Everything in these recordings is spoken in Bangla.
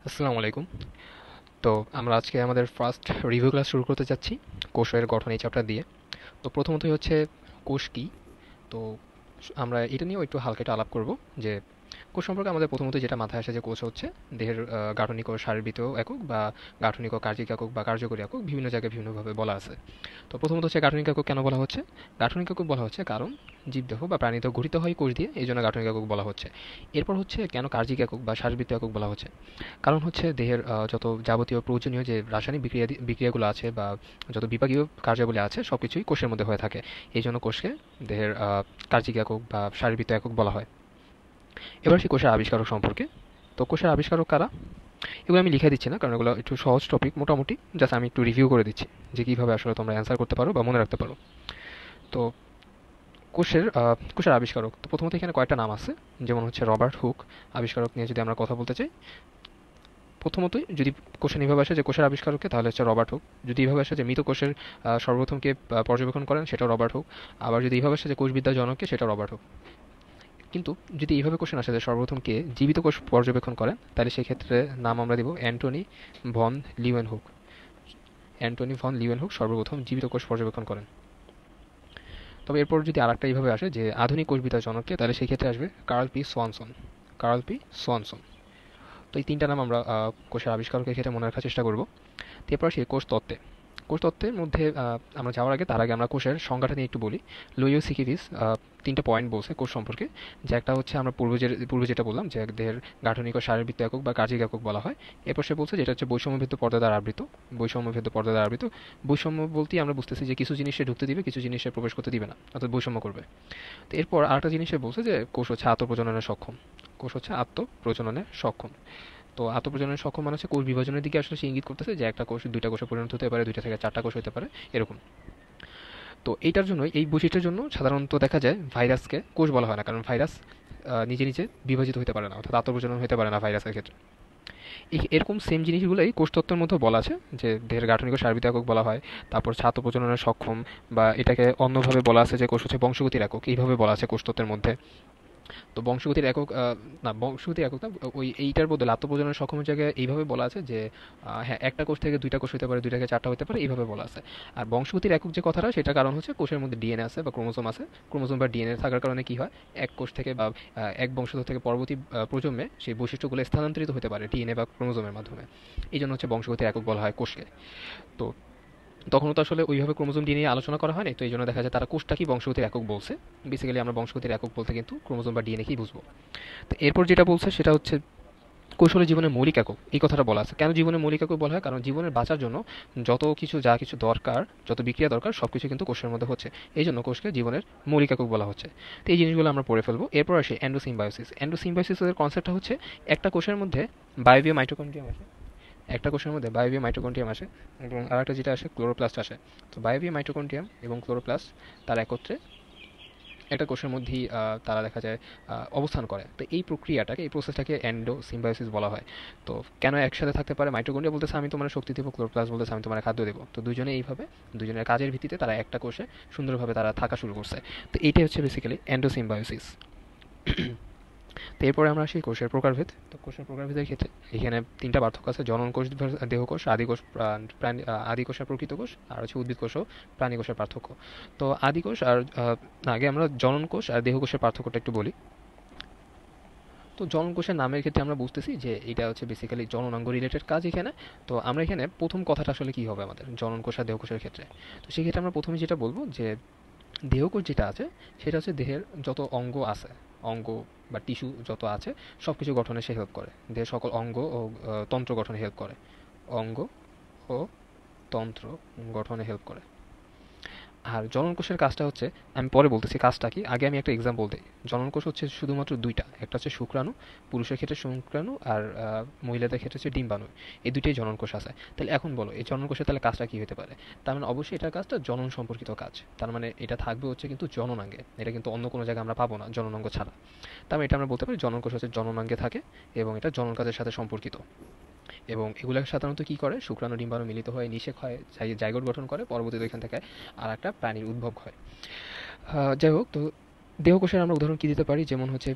আসসালামু আলাইকুম। তো আমরা আজকে আমাদের ফার্স্ট রিভিউ ক্লাস শুরু করতে যাচ্ছি কোষের গঠন এই চ্যাপ্টার দিয়ে। তো প্রথমতই হচ্ছে কোষ কি। তো আমরা এটা নিয়েও একটু হালকা একটা আলাপ করব যে কোষ সম্পর্কে আমাদের প্রথমত যেটা মাথায় আসে যে কোষ হচ্ছে দেহের গাঠনিক ও শারীরবৃত্তীয় একক বা গাঠনিক ও কার্যিক একক বা কার্যকরী একক বিভিন্ন জায়গায় বিভিন্নভাবে বলা আছে। তো প্রথমত হচ্ছে গাঠনিক একক কেন বলা হচ্ছে? গাঠনিক একক বলা হচ্ছে কারণ জীবদেহ বা প্রাণীদেহ গঠিত হয় কোষ দিয়ে, এই জন্য গাঠনিক একক বলা হচ্ছে। এরপর হচ্ছে কেন কার্যিক একক বা শারীরবৃত্তীয় একক বলা হচ্ছে? কারণ হচ্ছে দেহের যত যাবতীয় প্রয়োজনীয় যে রাসায়নিক বিক্রিয়াগুলো আছে বা যত বিপাকীয় কার্যাবলী আছে সব কিছুই কোষের মধ্যে হয়ে থাকে। এই জন্য কোষকে দেহের কার্যিক একক বা শারীরবৃত্তীয় একক বলা হয়। এবার আসি কোষের আবিষ্কারক সম্পর্কে। তো কোষের আবিষ্কারক কারা? এগুলো আমি লিখে দিচ্ছি না, কারণ এগুলো একটু সহজ টপিক মোটামুটি, জাস্ট আমি একটু রিভিউ করে দিচ্ছি যে কীভাবে আসলে তোমরা অ্যান্সার করতে পারো বা মনে রাখতে পারো। তো কোষের আবিষ্কারক, তো প্রথমত এখানে কয়েকটা নাম আছে। যেমন হচ্ছে রবার্ট হুক। আবিষ্কারক নিয়ে যদি আমরা কথা বলতে চাই, প্রথমতই যদি কোষের এইভাবে আসে যে কোষের আবিষ্কারককে, তাহলে হচ্ছে রবার্ট হুক। যদি এইভাবে আসে যে মৃত কোষের সর্বপ্রথম কে পর্যবেক্ষণ করেন, সেটাও রবার্ট হুক। আবার যদি এইভাবে আসে যে কোষবিদ্যার জনককে, সেটাও রবার্ট হুক। কিন্তু যদি এইভাবে কোশ্চেন আসে যে সর্বপ্রথম কে জীবিত কোষ পর্যবেক্ষণ করেন, তাহলে সেক্ষেত্রে নাম আমরা দিব Antonie van Leeuwenhoek. Antonie van Leeuwenhoek সর্বপ্রথম জীবিত কোষ পর্যবেক্ষণ করেন। তবে এরপর যদি আরেকটা এইভাবে আসে যে আধুনিক কোষবিদ্যার জনককে, তাহলে সেই ক্ষেত্রে আসবে Carl P Swanson. Carl P Swanson. তো এই তিনটা নাম আমরা কোষের আবিষ্কারকের ক্ষেত্রে মনে রাখার চেষ্টা করব। এরপর আসি কোষ তত্ত্বে। কোষ তত্ত্বের মধ্যে আমরা যাওয়ার আগে, তার আগে আমরা কোষের সংজ্ঞাটা নিয়ে একটু বলি। লুইও সিকিভিস তিনটা পয়েন্ট বলছে কোষ সম্পর্কে। যে একটা হচ্ছে আমরা পূর্বে যেটা বললাম যে দেহের গাঠনিক ও শারীরবৃত্তীয় একক বা কার্যিক একক বলা হয়। এরপর সে বলছে যেটা হচ্ছে বৈষম্যভেদ্য পর্দা দ্বারা আবৃত। বৈষম্যভেদ্য পর্দা দ্বারা আবৃত। বৈষম্য বলতেই আমরা বুঝতেছি যে কিছু জিনিসে ঢুকতে দিবে, কিছু জিনিসে প্রবেশ করতে দিবে না, অর্থাৎ বৈষম্য করবে। তো এরপর আরেকটা জিনিসে বলছে যে কোষ হচ্ছে আত্মপ্রজননে সক্ষম। কোষ হচ্ছে আত্মপ্রজননে সক্ষম। তো আত্মপ্রজননের সক্ষম মানে হচ্ছে কোষ বিভাজনের দিকে আসলে সে ইঙ্গিত করতেছে যে একটা কোষ দুইটা কোষে পরিণত হতে পারে, দুইটা থেকে চারটা কোষ হতে পারে, এরকম। তো এইটার জন্য, এই বৈশিষ্ট্যের জন্য সাধারণত দেখা যায় ভাইরাসকে কোষ বলা হয় না, কারণ ভাইরাস নিজে নিজে বিভাজিত হতে পারে না, অর্থাৎ আত্মপ্রজনন হতে পারে না ভাইরাসের ক্ষেত্রে। এরকম সেম জিনিসগুলোই কোষতত্ত্বের মধ্যে বলা আছে, যে দেহের গাঠনিক ও সার্বিক একক বলা হয়। তারপর ছাত্র প্রজননের সক্ষম, বা এটাকে অন্যভাবে বলা আছে যে কোষ হচ্ছে বংশগতির একক, এইভাবে বলা আছে কোষতত্ত্বের মধ্যে। তো বংশগতির একক না, বংশগতির একক না, ওই এইটার বদলে আত্মপ্রজননের সক্ষমের জায়গায় এইভাবে বলা আছে যে হ্যাঁ, একটা কোষ থেকে দুইটা কোষ হতে পারে, দুইটা থেকে চারটা হতে পারে, এইভাবে বলা আছে। আর বংশগতির একক যে কথাটা, সেটা কারণ হচ্ছে কোষের মধ্যে ডিএনএ আছে বা ক্রোমোসোম আছে। ক্রোমোসোম বা ডিএনএ থাকার কারণে কি হয়, এক কোষ থেকে বা এক বংশধর থেকে পরবর্তী প্রজন্মে সেই বৈশিষ্ট্যগুলো স্থানান্তরিত হতে পারে ডিএনএ বা ক্রোমোসোমের মাধ্যমে। এই জন্য হচ্ছে বংশগতির একক বলা হয় কোষকে। তো তখনও তো আসলে ওইভাবে ক্রোমোজোম নিয়ে আলোচনা করা হয়নি, তো এই জন্য দেখা যায় তারা কোষটাকেই বংশগতির একক বলছে। বেসিক্যালি আমরা বংশগতির একক বলতে কিন্তু ক্রোমোজোম বা ডিএনএকেই বুঝবো। তো এরপর যেটা বলছে সেটা হচ্ছে কৌশলে জীবনের মৌলিক একক, এই কথাটা বলা আছে। কেন জীবনের মৌলিক একক বলা হয়? কারণ জীবনের বাঁচার জন্য যত কিছু যা কিছু দরকার, যত বিক্রিয়া দরকার, সবকিছু কিন্তু কোষের মধ্যে হচ্ছে। এই জন্য কোষকে জীবনের মৌলিক একক বলা হচ্ছে। তো এই জিনিসগুলো আমরা পড়ে ফেলবো। এরপর আসে এন্ডোসিম্বায়োসিস। এন্ডোসিম্বায়োসিসের কনসেপ্টটা হচ্ছে একটা কোষের মধ্যে বায়োবিয় মাইটোকন্ড্রিয়াম আসে। একটা কোষের মধ্যে বায়োবিয় মাইটোকন্ড্রিয়াম আসে, এবং আরেকটা যেটা আসে ক্লোরোপ্লাস্ট আসে। তো বায়োবিয় মাইটোকন্ড্রিয়াম এবং ক্লোরোপ্লাস্ট তারা একত্রে একটা কোষের মধ্যেই তারা দেখা যায় অবস্থান করে। তো এই প্রক্রিয়াটাকে, এই প্রসেসটাকে এন্ডোসিম্বায়োসিস বলা হয়। তো কেন একসাথে থাকতে পারে? মাইটোকন্ড্রিয়া বলতেছে আমি তোমার শক্তি দেবো, ক্লোরোপ্লাস্ট বলতেছে আমি তোমার খাদ্য দেবো। তো দুজনে এইভাবে দুজনের কাজের ভিত্তিতে তারা একটা কোষে সুন্দরভাবে তারা থাকা শুরু করছে। তো এইটাই হচ্ছে বেসিক্যালি এন্ডোসিম্বায়োসিস। তো এরপরে আমরা আসি কোষের প্রকারভেদ। তো কোষের প্রকারভেদের ক্ষেত্রে এখানে তিনটা পার্থক্য আছে: জনন কোষ, দেহকোষ, আদিকোষ, প্রাণী, আদিকোষ আর প্রকৃত কোষ, আর হচ্ছে উদ্ভিদ কোষ ও প্রাণী কোষের পার্থক্য। তো আদিকোষ আর আগে আমরা জনন কোষ আর দেহকোষের পার্থক্যটা একটু বলি। তো জনন কোষের নামের ক্ষেত্রে আমরা বুঝতেছি যে এটা হচ্ছে বেসিক্যালি জননাঙ্গ রিলেটেড কাজ এখানে। তো আমরা এখানে প্রথম কথাটা আসলে কি হবে আমাদের জনন কোষ আর দেহকোষের ক্ষেত্রে? তো সেক্ষেত্রে আমরা প্রথমে যেটা বলবো যে দেহকোষ যেটা আছে সেটা হচ্ছে দেহের যত অঙ্গ আছে, অঙ্গ বা টিস্যু যত আছে সব কিছু গঠনে সে হেল্প করে। দেহের সকল অঙ্গ ও তন্ত্র গঠনে হেল্প করে। অঙ্গ ও তন্ত্র গঠনে হেল্প করে। আর জননকোষের কাজটা হচ্ছে, আমি পরে বলতেছি কাজটা কি, আগে আমি একটা এক্সাম্পল দিই। জননকোষ হচ্ছে শুধুমাত্র দুইটা, একটা হচ্ছে শুক্রাণু, পুরুষের ক্ষেত্রে শুক্রাণু, আর মহিলাদের ক্ষেত্রে হচ্ছে ডিম্বাণু। এই দুইটাই জননকোষ আছে। তাহলে এখন বলো এই জননকোষের তাহলে কাজটা কি হতে পারে? তার মানে অবশ্যই এটার কাজটা জনন সম্পর্কিত কাজ। তার মানে এটা থাকবে হচ্ছে কিন্তু জননাঙ্গে, এটা কিন্তু অন্য কোনো জায়গায় আমরা পাবো না জননাঙ্গ ছাড়া। তার মানে এটা আমরা বলতে পারি জননকোষ হচ্ছে জননাঙ্গে থাকে, এবং এটা জনন কাজের সাথে সম্পর্কিত। এবং এগুলো সাধারণত কি করে, শুক্রাণু ডিম্বাণু মিলিত হয়ে নিষেক হয়, জাইগোট গঠন করে, পরবর্তীতে এখান থেকে আর একটা প্রাণীর উদ্ভব হয়। যাই হোক, তো দেহকোষের আমরা উদাহরণ কি দিতে পারি, যেমন হচ্ছে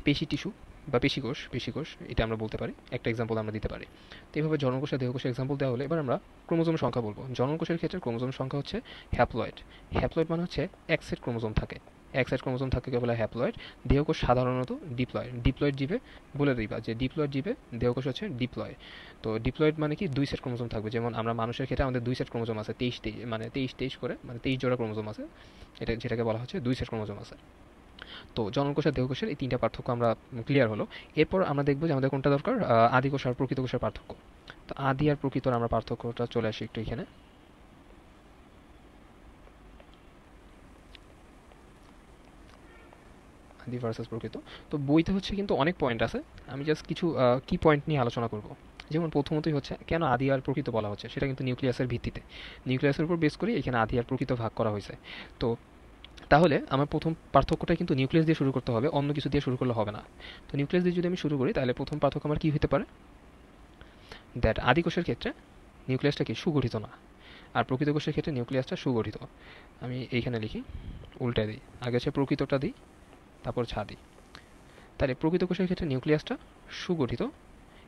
পেশি টিস্যু। বা পেশিকোষ এটা আমরা বলতে পারি, একটা এক্সাম্পল আমরা দিতে পারি। তো এইভাবে জননকোষ আর দেহকোষের এক্সাম্পল দেওয়া হলে এবার আমরা ক্রোমোজোম সংখ্যা বলবো। জননকোষের ক্ষেত্রে ক্রোমোজোম সংখ্যা হচ্ছে হ্যাপ্লয়েড। হ্যাপ্লয়েড মানে হচ্ছে এক সেট ক্রোমোজোম থাকে, এক সেট ক্রোমোজোম থাকে বলে হ্যাপ্লয়েড। দেহকোষ সাধারণত ডিপ্লয়েড। ডিপ্লয়েড জীবে বলে দিবা যে ডিপ্লয়েড জীবে দেহকোষ হচ্ছে ডিপ্লয়। তো ডিপ্লয়েড মানে কি দুই সেট ক্রোমোজোম থাকবে, যেমন আমরা মানুষের ক্ষেত্রে আমাদের দুই সেট ক্রোমোজোম আছে, 23 মানে 23 করে, মানে 23 জোড়া ক্রোমোজোম আছে, এটা যেটাকে বলা হচ্ছে দুই সেট ক্রোমোজোম আছে। তো জননকোষ আর দেহকোষের এই তিনটা পার্থক্য আমরা ক্লিয়ার হলো। এরপর আমরা দেখবো যে আমাদের কোনটা দরকার, আদি কোষ আর প্রকৃত কোষের পার্থক্য। তো আদি আর প্রকৃতর আমরা পার্থক্যটা চলে আসি একটু এখানে। আদি ভার্সাস প্রকৃত। তো বইতে হচ্ছে কিন্তু অনেক পয়েন্ট আছে, আমি জাস্ট কিছু কি পয়েন্ট নিয়ে আলোচনা করব। যেমন প্রথমতই হচ্ছে কেন আদি আর প্রকৃত বলা হচ্ছে, সেটা কিন্তু নিউক্লিয়াসের ভিত্তিতে, নিউক্লিয়াসের উপর বেস করে এখানে আদি আর প্রকৃত ভাগ করা হয়েছে। তো তাহলে আমার প্রথম পার্থক্যটা কিন্তু নিউক্লিয়াস দিয়ে শুরু করতে হবে, অন্য কিছু দিয়ে শুরু করলে হবে না। তো নিউক্লিয়াস দিয়ে যদি আমি শুরু করি তাহলে প্রথম পার্থক্য আমার কী হতে পারে, দ্যাট আদি কোষের ক্ষেত্রে নিউক্লিয়াসটা কি সুগঠিত না, আর প্রকৃত কোষের ক্ষেত্রে নিউক্লিয়াসটা সুগঠিত। আমি এইখানে লিখি, উল্টায় দিই, আগে হচ্ছে প্রকৃতটা দিই, তারপর ছাদি। তাহলে প্রকৃত কোষের ক্ষেত্রে নিউক্লিয়াসটা সুগঠিত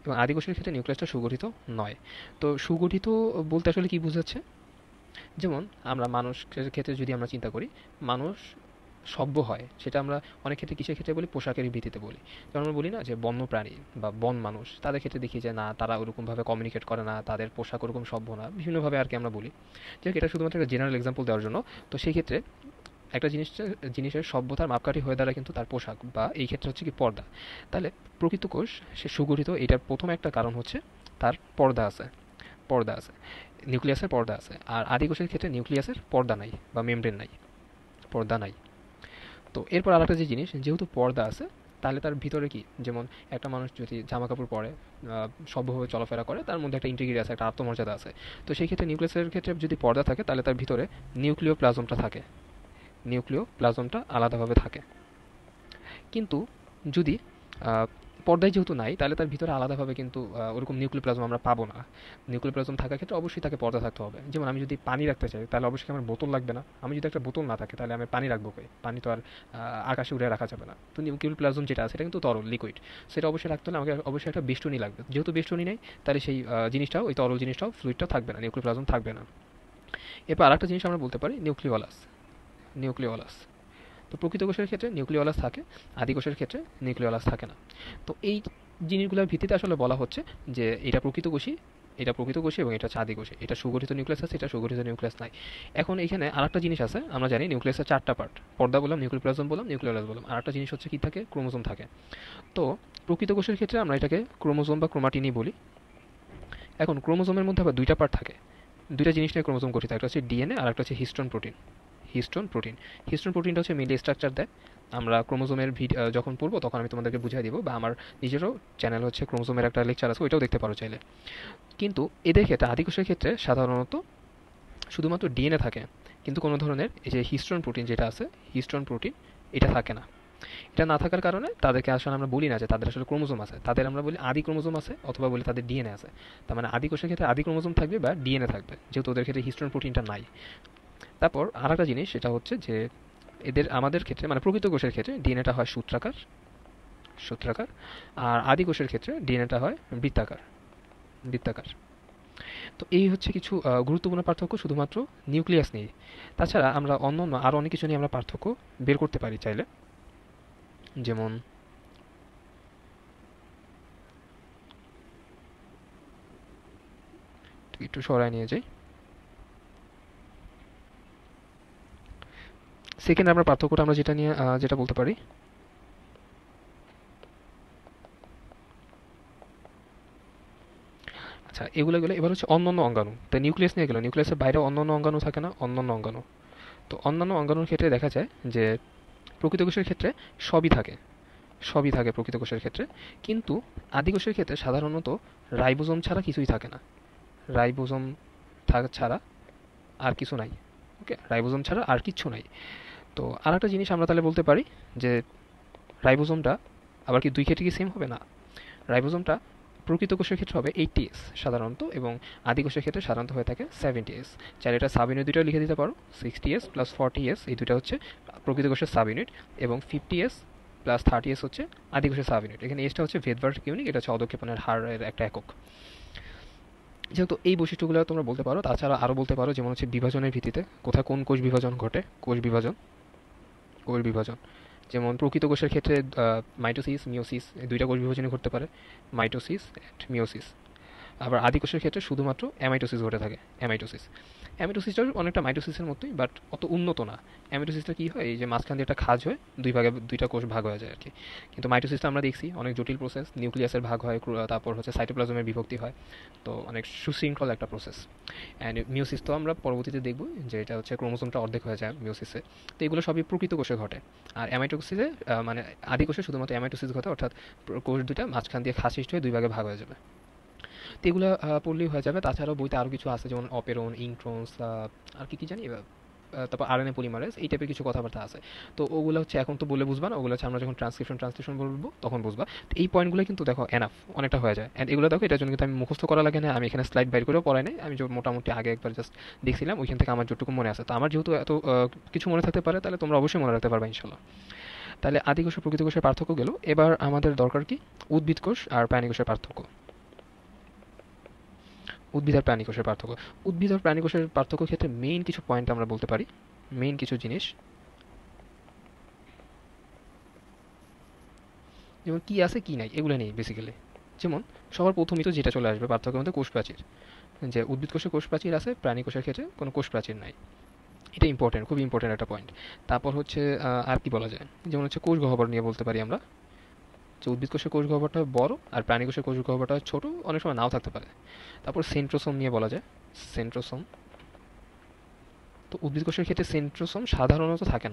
এবং আদি কোষের ক্ষেত্রে নিউক্লিয়াসটা সুগঠিত নয়। তো সুগঠিত বলতে আসলে কি বোঝাচ্ছে, যেমন আমরা মানুষের ক্ষেত্রে যদি আমরা চিন্তা করি, মানুষ সভ্য হয়, সেটা আমরা অনেক ক্ষেত্রে কিসের ক্ষেত্রে বলি, পোশাকের ভিত্তিতে বলি। যেমন আমরা বলি না যে বন্য প্রাণী বা বন মানুষ, তাদের ক্ষেত্রে দেখি যে না, তারা ওরকমভাবে কমিউনিকেট করে না, তাদের পোশাক ওরকম সভ্য না, বিভিন্নভাবে আর কি আমরা বলি। যাক, এটা শুধুমাত্র একটা জেনারেল এক্সাম্পল দেওয়ার জন্য। তো সেই ক্ষেত্রে একটা জিনিসের সভ্যতার মাপকাঠি হয়ে দাঁড়ায় কিন্তু তার পোশাক, বা এই ক্ষেত্রে হচ্ছে কি পর্দা। তাহলে প্রকৃত কোষ সে সুগঠিত, এটার প্রথম একটা কারণ হচ্ছে তার পর্দা আছে, পর্দা আছে, নিউক্লিয়াসের পর্দা আছে। আর আদি কোষের ক্ষেত্রে নিউক্লিয়াসের পর্দা নাই বা মেমব্রেন নাই, পর্দা নাই। তো এরপর আরেকটা যে জিনিস, যেহেতু পর্দা আছে তাহলে তার ভিতরে কি, যেমন একটা মানুষ যদি জামা কাপড় পরে সভ্যভাবে চলাফেরা করে, তার মধ্যে একটা ইন্টিগ্রিটি আছে, একটা আত্মমর্যাদা আছে। তো সেই ক্ষেত্রে নিউক্লিয়াসের ক্ষেত্রে যদি পর্দা থাকে তাহলে তার ভিতরে নিউক্লিয় প্লাজমটা থাকে, নিউক্লিয় প্লাজমটা আলাদাভাবে থাকে। কিন্তু যদি পর্দায় যেহেতু নাই, তাহলে তার ভিতরে আলাদাভাবে কিন্তু ওরকম নিউক্লিওপ্লাজম আমরা পাবো না। নিউক্লিওপ্লাজম থাকার ক্ষেত্রে অবশ্যই তাকে পর্দা থাকতে হবে। যেমন আমি যদি পানি রাখতে চাই তাহলে অবশ্যই আমার বোতল লাগবে না, আমি যদি একটা বোতল না থাকে তাহলে আমি পানি রাখবো কই, পানি তো আর আকাশে উড়ে রাখা যাবে না। তো নিউক্লিওপ্লাজম যেটা আছে সেটা কিন্তু তরল, লিকুইড, সেটা অবশ্যই রাখতে হলে আমাকে অবশ্যই একটা বেষ্টনী লাগবে। যেহেতু বেষ্টনী নেই তাহলে সেই জিনিসটাও, ওই তরল জিনিসটাও, ফ্লুইডটাও থাকবে না, নিউক্লিওপ্লাজম থাকবে না। এরপর আরেকটা জিনিস আমরা বলতে পারি নিউক্লিওলাস। নিউক্লিওলাস, তো প্রকৃত কোষের ক্ষেত্রে নিউক্লিওলাস থাকে, আদি কোষের ক্ষেত্রে নিউক্লিওলাস থাকে না। তো এই জিনিসগুলোর ভিত্তিতে আসলে বলা হচ্ছে যে এটা প্রকৃত কোষী, এটা প্রকৃত কোষী এবং এটা হচ্ছে আদি কোষী, এটা সুগঠিত নিউক্লিয়াস আছে, এটা সুগঠিত নিউক্লিয়াস নাই। এখন এখানে আরেকটা জিনিস আছে, আমরা জানি নিউক্লিয়াসের চারটা পার্ট, পর্দা বললাম, নিউক্লিওপ্লাজম বললাম, নিউক্লিওলাস বললাম, আরেকটা জিনিস হচ্ছে কি থাকে, ক্রোমোজোম থাকে। তো প্রকৃত কোষের ক্ষেত্রে আমরা এটাকে ক্রোমোজোম বা ক্রোমাটিনই বলি। এখন ক্রোমোজোমের মধ্যে আবার দুইটা পার্ট থাকে, দুইটা জিনিস নিয়ে ক্রোমোজোম গঠিত, একটা হচ্ছে ডিএনএ আর একটা হচ্ছে histone protein. Histone protein, histone প্রোটিনটা হচ্ছে মেনলি স্ট্রাকচার দেয়। আমরা ক্রোমোজোমের যখন পড়বো তখন আমি তোমাদেরকে বুঝিয়ে দিব, বা আমার নিজেরও চ্যানেল হচ্ছে ক্রোমোজোমের একটা লেকচার আছে, ওইটাও দেখতে পারো চাইলে। কিন্তু এদের ক্ষেত্রে, আদি কোষের ক্ষেত্রে সাধারণত শুধুমাত্র ডিএনএ থাকে, কিন্তু কোনো ধরনের এই যে হিস্টোন প্রোটিন যেটা আছে, হিস্টোন প্রোটিন এটা থাকে না। এটা না থাকার কারণে তাদেরকে আসলে আমরা বলি না যে তাদের আসলে ক্রোমোজোম আছে, তাদের আমরা বলি আদি ক্রোমোজোম আছে, অথবা বলি তাদের ডিএনএ আছে। তার মানে আদি কোষের ক্ষেত্রে আদি ক্রোমোজোম থাকবে বা ডিএনএ থাকবে, যেহেতু ওদের ক্ষেত্রে হিস্টোন প্রোটিনটা নাই। তারপর আরেকটা জিনিস সেটা হচ্ছে যে এদের, আমাদের ক্ষেত্রে মানে প্রকৃত কোষের ক্ষেত্রে ডিএনএটা হয় সূত্রাকার, সূত্রাকার, আর আদি কোষের ক্ষেত্রে ডিএনএটা হয় বৃত্তাকার, বৃত্তাকার। তো এই হচ্ছে কিছু গুরুত্বপূর্ণ পার্থক্য শুধুমাত্র নিউক্লিয়াস নিয়ে। তাছাড়া আমরা অন্য অন্য আরও অনেক কিছু নিয়ে আমরা পার্থক্য বের করতে পারি চাইলে। যেমন একটু সরাই নিয়ে যাই, সেকেন্ড আমরা পার্থক্যটা আমরা যেটা নিয়ে যেটা বলতে পারি, আচ্ছা এগুলো গেলে এবার হচ্ছে অন্যান্য অঙ্গাণু। তো নিউক্লিয়াস নিয়ে গেল, নিউক্লিয়াসের বাইরে অন্যান্য অঙ্গাণু থাকে না, অন্যান্য অঙ্গাণু। তো অন্যান্য অঙ্গাণুর ক্ষেত্রে দেখা যায় যে প্রকৃত কোষের ক্ষেত্রে সবই থাকে, সবই থাকে প্রকৃত কোষের ক্ষেত্রে, কিন্তু আদি কোষের ক্ষেত্রে সাধারণত রাইবোজোম ছাড়া কিছুই থাকে না, রাইবোজোম ছাড়া আর কিছু নাই। ওকে, রাইবোজোম ছাড়া আর কিছু নাই। তো আর একটা জিনিস আমরা তাহলে বলতে পারি যে রাইবোজোমটা আবার কি দুই ক্ষেত্রে কি সেম হবে না, রাইবোজোমটা প্রকৃত কোষের ক্ষেত্রে হবে 80s সাধারণত, এবং আদি কোষের ক্ষেত্রে সাধারণত হয়ে থাকে 70s। চাইলে এটা সাব ইউনিট দুইটাও লিখে দিতে পারো, 60s প্লাস 40s, এই দুটো হচ্ছে প্রকৃত কোষের সাব ইউনিট, এবং 50s প্লাস 30s হচ্ছে আদি কোষের সাব ইউনিট। এখানে এসটা হচ্ছে ভেদভার্টিক ইউনিট, এটা হচ্ছে অধঃক্ষেপণের হারের একটা একক। যেহেতু এই বৈশিষ্ট্যগুলো তোমরা বলতে পারো, তাছাড়া আরও বলতে পারো যেমন হচ্ছে বিভাজনের ভিত্তিতে কোথায় কোন কোষ বিভাজন ঘটে, কোষ বিভাজন যেমন প্রকৃত কোষের ক্ষেত্রে মাইটোসিস মিওসিস দুইটা কোষ বিভাজনই ঘটতে পারে, মাইটোসিস অ্যান্ড মিওসিস। আবার আদি কোষের ক্ষেত্রে শুধুমাত্র অ্যামাইটোসিস ঘটে থাকে, অ্যামাইটোসিস। অ্যামাইটোসিসটা অনেকটা মাইটোসিসের মতোই, বাট অত উন্নত না। অ্যামাইটোসিসটা কী হয়, এই যে মাঝখান দিয়ে একটা খাঁজ হয়, দুইটা কোষ ভাগ হয়ে যায় আর কি। কিন্তু মাইটোসিসটা আমরা দেখছি অনেক জটিল প্রসেস, নিউক্লিয়াসের ভাগ হয়, তারপর হচ্ছে সাইটোপ্লাজমের বিভক্তি হয়, তো অনেক সুশৃঙ্খল একটা প্রসেস। অ্যান্ড মিওসিস তো আমরা পরবর্তীতে দেখব যে এটা হচ্ছে ক্রোমোসোমটা অর্ধেক হয়ে যায় মিওসিসে। তো এগুলো সবই প্রকৃত কোষে ঘটে। আর অ্যামাইটোসিসে মানে আদি কোষে শুধুমাত্র অ্যামাইটোসিস ঘটে, অর্থাৎ কোষ দুটা মাঝখান দিয়ে খাঁজ সৃষ্টি হয়ে দুই ভাগে ভাগ হয়ে যাবে। তো এগুলো পড়লেই হয়ে যাবে। তাছাড়াও বইতে আরও কিছু আছে, যেমন অপেরন, ইনট্রন্স, আর কি জানি, তারপর আরএনএ পলিমারেজ, এই টাইপের কিছু কথাবার্তা আছে। তো ওগুলো হচ্ছে এখন তো বলে বুঝবা না, ওগুলো হচ্ছে আমরা যখন ট্রান্সলেশন বলবো তখন বুঝবা। তো এই পয়েন্টগুলো কিন্তু দেখো এনাফ, অনেকটা হয়ে যায়। অ্যান্ড এগুলো দেখো, এটার জন্য কিন্তু আমি মুখস্থ করা লাগে না, আমি এখানে স্লাইড বাইর করেও পড়াই নাই, আমি মোটামুটি আগে একবার জাস্ট দেখছিলাম, ওইখান থেকে আমার যতটুকু মনে আছে। তো আমার যেহেতু এত কিছু মনে থাকতে পারে, তাহলে তোমরা অবশ্যই মনে রাখতে পারবে ইনশাল্লাহ। তাহলে আদি কোষ ও প্রকৃত কোষের পার্থক্য গেল। এবার আমাদের দরকার কি, উদ্ভিদ কোষ আর প্রাণী কোষের পার্থক্য। উদ্ভিদ আর প্রাণী কোষের পার্থক্য। উদ্ভিদ আর প্রাণী কোষের পার্থক্য ক্ষেত্রে মেইন কিছু পয়েন্ট আমরা বলতে পারি, মেইন কিছু জিনিস, যেমন কি আছে কি নাই এগুলো নেই বেসিক্যালি। যেমন সবার প্রথমই তো যেটা চলে আসবে পার্থক্যের মধ্যে, কোষ প্রাচীর। যে উদ্ভিদ কোষে কোষ প্রাচীর আছে, প্রাণী কোষের ক্ষেত্রে কোনো কোষ প্রাচীর নাই। এটা ইম্পর্টেন্ট, খুব ইম্পর্টেন্ট একটা পয়েন্ট। তারপর হচ্ছে আর কি বলা যায়, যেমন হচ্ছে কোষ গহ্বর নিয়ে বলতে পারি আমরা, যে উদ্ভিদ কোষের কোষ গহ্বরটা বড় আর প্রাণী কোষের কোষ গহ্বরটা ছোট, অনেক সময় নাও থাকতে পারে। তারপর সেন্ট্রোসোম নিয়ে বলা যায়, সেন্ট্রোসোম। তো উদ্ভিদ কোষের ক্ষেত্রে সেন্ট্রোসোম সাধারণত থাকে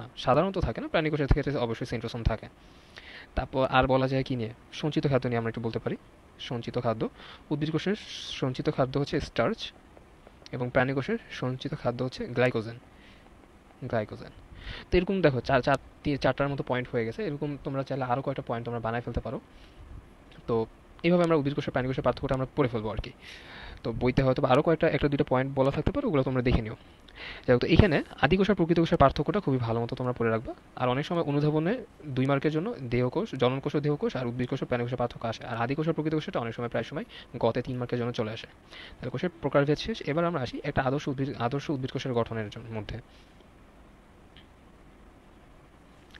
না, প্রাণী কোষের ক্ষেত্রে অবশ্যই সেন্ট্রোসোম থাকে। তারপর আর বলা যায় কি নিয়ে, সঞ্চিত খাদ্য নিয়ে আমরা একটু বলতে পারি। সঞ্চিত খাদ্য, উদ্ভিদ কোষের সঞ্চিত খাদ্য হচ্ছে স্টার্চ, এবং প্রাণী কোষের সঞ্চিত খাদ্য হচ্ছে গ্লাইকোজেন। গ্লাইকোজেন। তো এরকম দেখো চারটার মতো পয়েন্ট হয়ে গেছে। এরকম তোমরা চাইলে আরও কয়েকটা পয়েন্ট তোমরা বানায় ফেলতে পারো। তো এইভাবে আমরা উদ্ভিদ কোষের প্রাণী কোষের পার্থক্যটা আমরা পড়ে ফেলবো আর কি। তো বইতে হয়তো আরও একটা দুটো পয়েন্ট বলা থাকতে পারে, ওগুলো তোমরা দেখে নিও। যাই হোক, তো এখানে আদি কোষ আর প্রকৃত কোষের পার্থক্যটা খুবই ভালো মতো তোমরা পড়ে রাখবা। আর অনেক সময় অনুধাবনে 2 মার্কের জন্য দেহকোষ, জননকোষ ও দেহকোষ আর উদ্ভিদ কোষ ও প্রাণী কোষের পার্থক্য আসে। আর আদি কোষ আর প্রকৃত কোষটা অনেক সময় প্রায় সময় গতে 3 মার্কের জন্য চলে আসে। তাহলে কোষের প্রকারভেদ শেষ। এবার আমরা আসি একটা আদর্শ উদ্ভিদ কোষের গঠনের মধ্যে।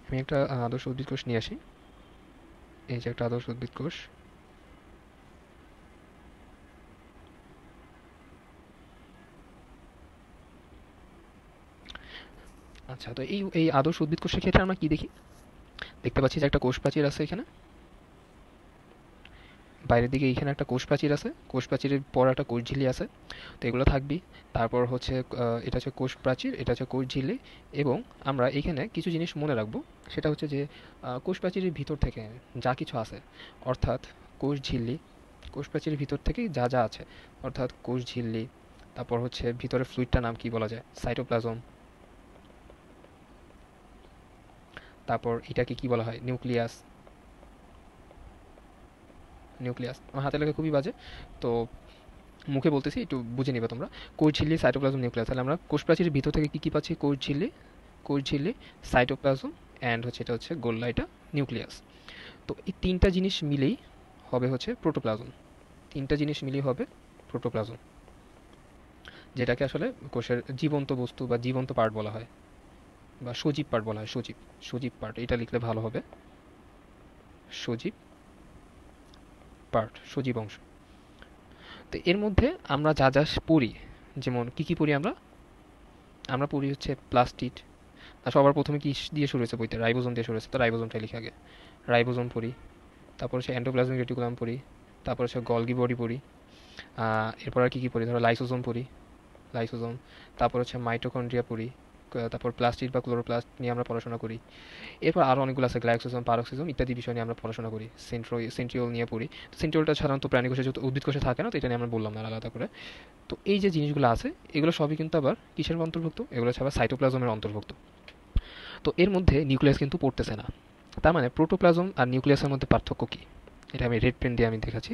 আমি একটা আদর্শ উদ্ভিদ কোষ নিয়ে আসি। এই যে একটা আদর্শ উদ্ভিদ কোষ। আচ্ছা, তো এই আদর্শ উদ্ভিদ কোষের ক্ষেত্রে আমরা কি দেখি, দেখতে পাচ্ছি যে একটা কোষ প্রাচীর আছে এখানে, বাইরের দিকে এইখানে একটা কোষ প্রাচীর আছে, কোষ প্রাচীরের পর একটা কোষ ঝিল্লি আছে। তো এগুলো থাকবেই। তারপর হচ্ছে এটা হচ্ছে কোষ প্রাচীর, এটা হচ্ছে কোষ ঝিল্লি। এবং আমরা এখানে কিছু জিনিস মনে রাখবো, সেটা হচ্ছে যে কোষ প্রাচীরের ভিতর থেকে যা কিছু আছে, অর্থাৎ কোষ ঝিল্লি, কোষ প্রাচীরের ভিতর থেকে যা যা আছে, অর্থাৎ কোষ ঝিল্লি, তারপর হচ্ছে ভিতরে ফ্লুইডটার নাম কি বলা যায়, সাইটোপ্লাজম। তারপর এটাকে কি বলা হয়, নিউক্লিয়াস। আমার হাতে লেখা খুবই বাজে, তো মুখে বলতেছি, একটু বুঝে নিবে তোমরা। কোষ ঝিল্লি, সাইটোপ্লাজম, নিউক্লিয়াস। তাহলে আমরা কোষ প্রাচীরের ভিতর থেকে কি কি পাচ্ছি, কোষ ঝিল্লি, সাইটোপ্লাজম, অ্যান্ড হচ্ছে এটা হচ্ছে গোল্লা, এটা নিউক্লিয়াস। তো এই তিনটা জিনিস মিলেই হবে হচ্ছে প্রোটোপ্লাজম। তিনটা জিনিস মিলেই হবে প্রোটোপ্লাজম, যেটাকে আসলে কোষের জীবন্ত বস্তু বা জীবন্ত পার্ট বলা হয়, বা সজীব পার্ট বলা হয়। সজীব পার্ট, এটা লিখলে ভালো হবে, সজীব পার্ট, সজীব অংশ। তো এর মধ্যে আমরা যা যা পড়ি, যেমন কি কি পড়ি আমরা, আমরা পড়ি হচ্ছে প্লাস্টিড। সবার প্রথমে কি দিয়ে শুরু হয়েছে বইতে, রাইবোজোম দিয়ে শুরু হয়েছে, তো রাইবোজোমটাই লিখে আগে। রাইবোজোম পড়ি। তারপর হচ্ছে এন্ডোপ্লাজমিক রেটিকুলাম পড়ি। তারপর হচ্ছে গলগি বডি পড়ি। এরপর আর কি কি পড়ি, ধরো লাইসোজোম পড়ি, লাইসোজোম। তারপর হচ্ছে মাইটোকন্ড্রিয়া পড়ি। তারপর প্লাস্টিড বা ক্লোরোপ্লাস্ট নিয়ে আমরা পড়াশোনা করি। এরপর আরও অনেকগুলো আছে, গ্লাইকোসোম, পারক্সিজোম ইত্যাদি বিষয় নিয়ে আমরা পড়াশোনা করি। সেন্ট্রিওল নিয়ে পড়ি। তো সেন্ট্রিওলটা সাধারণত প্রাণী কোষে, যেহেতু উদ্ভিদ কোষে থাকে না, তো এটা নিয়ে আমরা বললাম না আলাদা করে। তো এই যে জিনিসগুলো আছে, এগুলো সবই কিন্তু আবার কিসের অন্তর্ভুক্ত, এগুলো হচ্ছে আবার সাইটোপ্লাজমের অন্তর্ভুক্ত। তো এর মধ্যে নিউক্লিয়াস কিন্তু পড়তেছে না। তার মানে প্রোটোপ্লাজম আর নিউক্লিয়াসের মধ্যে পার্থক্য কি, এটা আমি রেড পেন দিয়ে আমি দেখাচ্ছি।